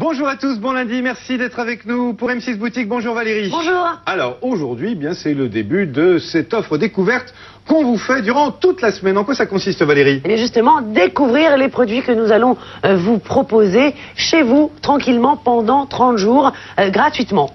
Bonjour à tous, bon lundi, merci d'être avec nous pour M6 Boutique. Bonjour Valérie. Bonjour. Alors aujourd'hui, bien c'est le début de cette offre découverte qu'on vous fait durant toute la semaine. En quoi ça consiste Valérie? Et justement, découvrir les produits que nous allons vous proposer chez vous, tranquillement, pendant 30 jours, gratuitement.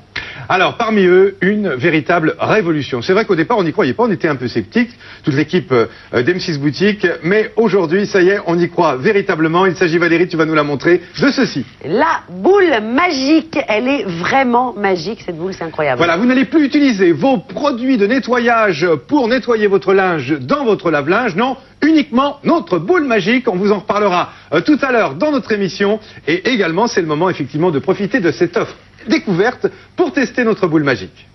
Alors, parmi eux, une véritable révolution. C'est vrai qu'au départ, on n'y croyait pas, on était un peu sceptiques, toute l'équipe d'M6 Boutique, mais aujourd'hui, ça y est, on y croit véritablement. Il s'agit, Valérie, tu vas nous la montrer, de ceci. La boule magique, elle est vraiment magique, cette boule, c'est incroyable. Voilà, vous n'allez plus utiliser vos produits de nettoyage pour nettoyer votre linge dans votre lave-linge, non, uniquement notre boule magique. On vous en reparlera tout à l'heure dans notre émission. Et également, c'est le moment, effectivement, de profiter de cette offre découverte pour tester notre boule magique.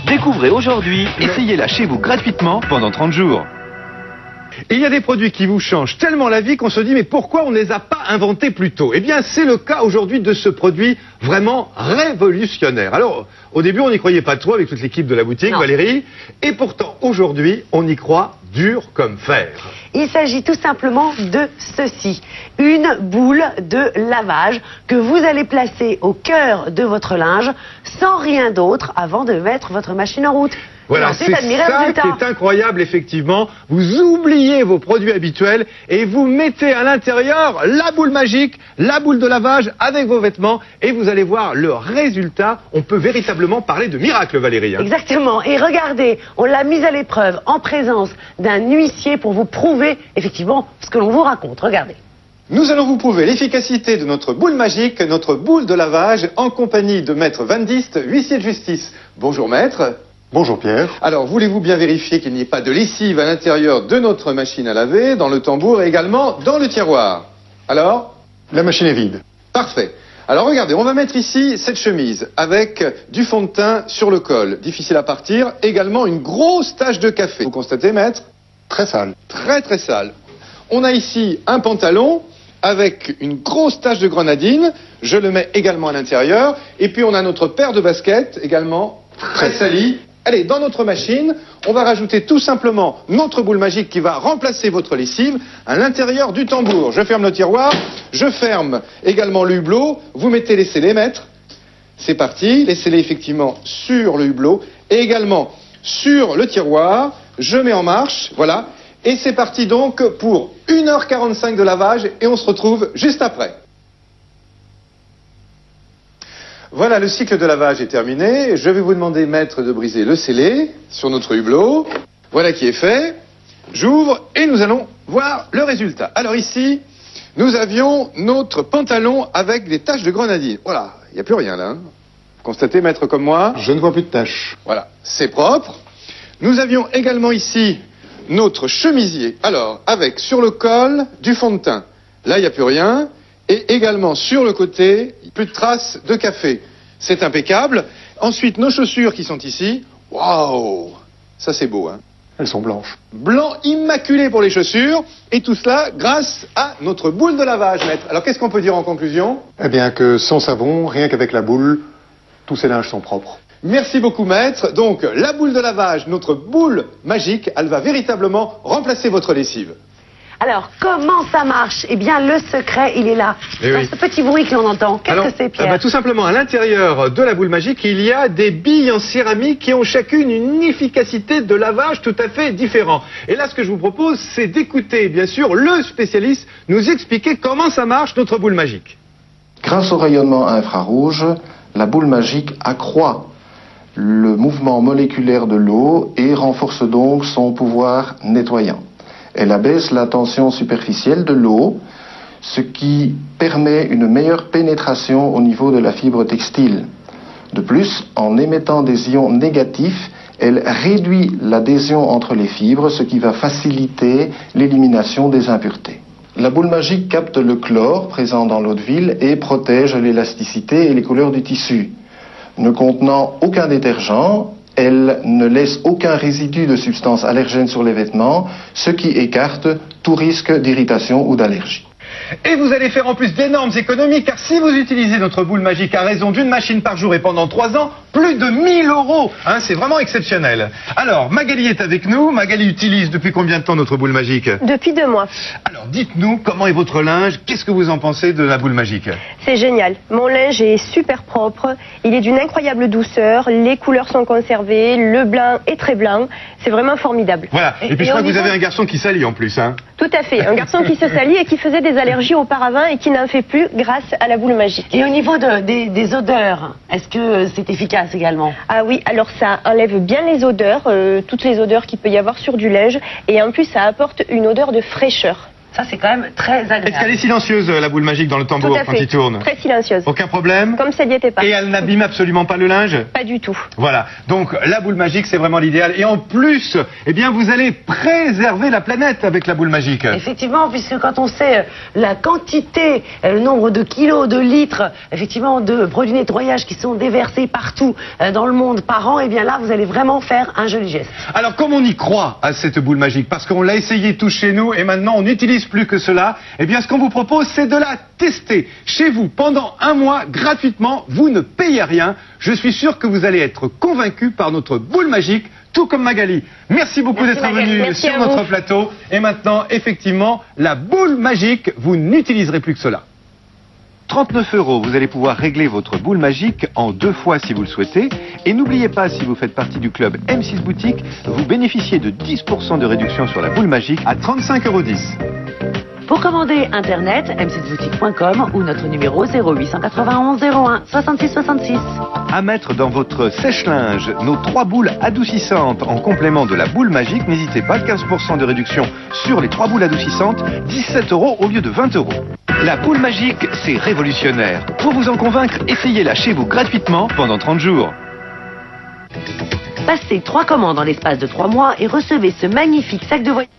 Découvrez aujourd'hui, essayez-la chez vous gratuitement pendant 30 jours. Et il y a des produits qui vous changent tellement la vie qu'on se dit mais pourquoi on ne les a pas inventés plus tôt? Eh bien c'est le cas aujourd'hui de ce produit vraiment révolutionnaire. Alors au début on n'y croyait pas trop avec toute l'équipe de la boutique, non. Valérie, et pourtant aujourd'hui on y croit dur comme fer. Il s'agit tout simplement de ceci, une boule de lavage que vous allez placer au cœur de votre linge sans rien d'autre avant de mettre votre machine en route. Voilà, c'est ça qui est incroyable, effectivement. Vous oubliez vos produits habituels et vous mettez à l'intérieur la boule magique, la boule de lavage avec vos vêtements et vous allez voir le résultat. On peut véritablement parler de miracle, Valérie. Exactement. Et regardez, on l'a mise à l'épreuve en présence d'un huissier pour vous prouver effectivement ce que l'on vous raconte. Regardez. Nous allons vous prouver l'efficacité de notre boule magique, notre boule de lavage, en compagnie de Maître Van Dist, huissier de justice. Bonjour Maître. Bonjour Pierre. Alors, voulez-vous bien vérifier qu'il n'y ait pas de lessive à l'intérieur de notre machine à laver, dans le tambour et également dans le tiroir? Alors? La machine est vide. Parfait. Alors regardez, on va mettre ici cette chemise avec du fond de teint sur le col. Difficile à partir. Également une grosse tache de café. Vous constatez, Maître? Très sale. Très très sale. On a ici un pantalon avec une grosse tache de grenadine. Je le mets également à l'intérieur. Et puis on a notre paire de baskets également très salie. Allez, dans notre machine, on va rajouter tout simplement notre boule magique qui va remplacer votre lessive à l'intérieur du tambour. Je ferme le tiroir, je ferme également le hublot. Vous mettez les scellés, Maître. C'est parti, les scellés effectivement sur le hublot et également sur le tiroir. Je mets en marche, voilà. Et c'est parti donc pour 1h45 de lavage et on se retrouve juste après. Voilà, le cycle de lavage est terminé. Je vais vous demander, Maître, de briser le scellé sur notre hublot. Voilà qui est fait. J'ouvre et nous allons voir le résultat. Alors ici, nous avions notre pantalon avec des taches de grenadine. Voilà, il n'y a plus rien là. Vous constatez, Maître, comme moi? Je ne vois plus de taches. Voilà, c'est propre. Nous avions également ici notre chemisier. Alors, avec sur le col du fond de teint. Là, il n'y a plus rien. Et également sur le côté, plus de traces de café. C'est impeccable. Ensuite, nos chaussures qui sont ici. Waouh! Ça, c'est beau, hein? Elles sont blanches. Blanc immaculé pour les chaussures. Et tout cela grâce à notre boule de lavage, Maître. Alors, qu'est-ce qu'on peut dire en conclusion? Eh bien que sans savon, rien qu'avec la boule, tous ces linges sont propres. Merci beaucoup, Maître. Donc, la boule de lavage, notre boule magique, elle va véritablement remplacer votre lessive. Alors, comment ça marche? Eh bien, le secret, il est là. Dans ce petit bruit que l'on entend. Qu'est-ce que c'est, Pierre? Tout simplement, à l'intérieur de la boule magique, il y a des billes en céramique qui ont chacune une efficacité de lavage tout à fait différente. Et là, ce que je vous propose, c'est d'écouter, bien sûr, le spécialiste nous expliquer comment ça marche, notre boule magique. Grâce au rayonnement infrarouge, la boule magique accroît le mouvement moléculaire de l'eau et renforce donc son pouvoir nettoyant. Elle abaisse la tension superficielle de l'eau, ce qui permet une meilleure pénétration au niveau de la fibre textile. De plus, en émettant des ions négatifs, elle réduit l'adhésion entre les fibres, ce qui va faciliter l'élimination des impuretés. La boule magique capte le chlore présent dans l'eau de ville et protège l'élasticité et les couleurs du tissu. Ne contenant aucun détergent, elle ne laisse aucun résidu de substances allergènes sur les vêtements, ce qui écarte tout risque d'irritation ou d'allergie. Et vous allez faire en plus d'énormes économies, car si vous utilisez notre boule magique à raison d'une machine par jour et pendant 3 ans, plus de 1000 €. Hein, c'est vraiment exceptionnel. Alors, Magali est avec nous. Magali utilise depuis combien de temps notre boule magique? Depuis 2 mois. Alors, dites-nous, comment est votre linge? Qu'est-ce que vous en pensez de la boule magique? C'est génial. Mon linge est super propre. Il est d'une incroyable douceur. Les couleurs sont conservées. Le blanc est très blanc. C'est vraiment formidable. Voilà. Et puis, je crois que vous avez un garçon qui salit en plus, hein? Tout à fait. Un garçon qui se salit et qui faisait des allergies auparavant et qui n'en fait plus grâce à la boule magique. Et au niveau des odeurs, est-ce que c'est efficace également? Ah oui, alors ça enlève bien les odeurs, toutes les odeurs qu'il peut y avoir sur du linge. Et en plus, ça apporte une odeur de fraîcheur. Ça, c'est quand même très agréable. Est-ce qu'elle est silencieuse, la boule magique, dans le tambour Tout à quand fait. il tourne? Très silencieuse. Aucun problème? Comme ça n'y était pas. Et elle n'abîme absolument pas le linge? Pas du tout. Voilà. Donc, la boule magique, c'est vraiment l'idéal. Et en plus, eh bien, vous allez préserver la planète avec la boule magique. Effectivement, puisque quand on sait la quantité, le nombre de kilos, de litres, effectivement, de produits de nettoyage qui sont déversés partout dans le monde par an, eh bien là, vous allez vraiment faire un joli geste. Alors, comme on y croit à cette boule magique, parce qu'on l'a essayé tout chez nous et maintenant on n'utilise plus que cela, eh bien, ce qu'on vous propose, c'est de la tester chez vous pendant 1 mois gratuitement. Vous ne payez rien. Je suis sûr que vous allez être convaincus par notre boule magique, tout comme Magali. Merci beaucoup d'être venu sur notre plateau. Et maintenant, effectivement, la boule magique, vous n'utiliserez plus que cela. 39 €, vous allez pouvoir régler votre boule magique en 2 fois si vous le souhaitez. Et n'oubliez pas, si vous faites partie du club M6 Boutique, vous bénéficiez de 10% de réduction sur la boule magique À 35,10 €. Pour commander Internet, m6boutique.com ou notre numéro 0891 01 66 66. à mettre dans votre sèche-linge. Nos 3 boules adoucissantes en complément de la boule magique. N'hésitez pas, 15% de réduction sur les 3 boules adoucissantes, 17 € au lieu de 20 €. La boule magique, c'est révolutionnaire. Pour vous en convaincre, essayez-la chez vous gratuitement pendant 30 jours. Passez 3 commandes en l'espace de 3 mois et recevez ce magnifique sac de voyage.